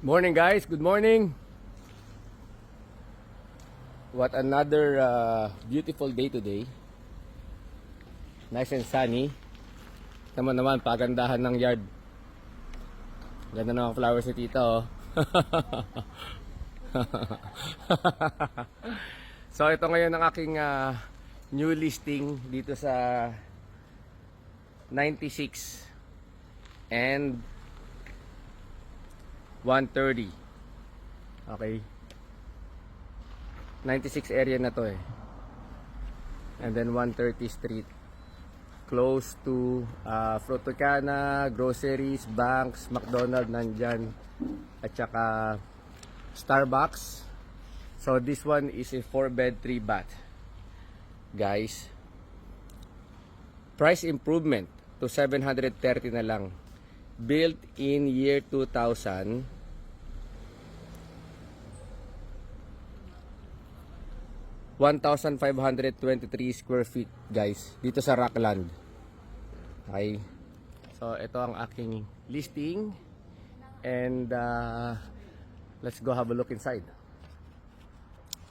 Morning guys, good morning. What another beautiful day today. Nice and sunny. Naman pagandahan ng yard. Ganda ng mga flowers ni tita oh. So ito ngayon ang aking new listing dito sa 96 and 130. Okay. 96 area na to eh. And then 130 street. Close to Frutocana, groceries, banks, McDonald's nandyan. At saka Starbucks. So this one is a 4-bed, 3-bath. Guys. Price improvement to 730 na lang. Built in year 2000. 1,523 square feet guys dito sa Rockland. Okay. So ito ang aking listing and let's go have a look inside.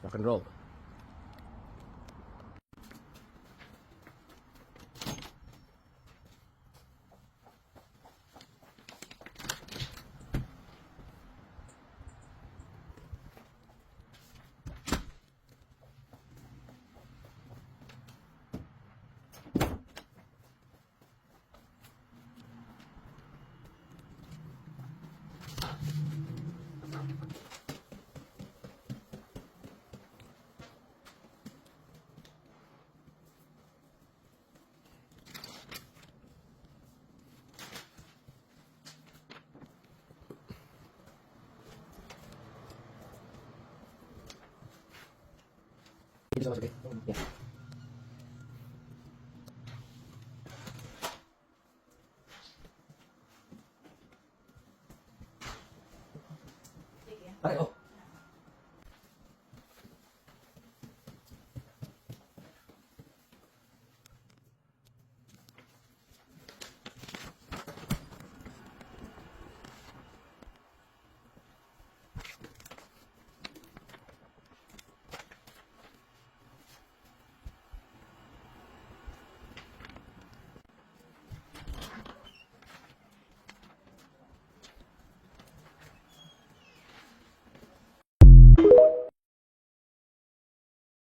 Rock and roll. Yeah. Ay, oh.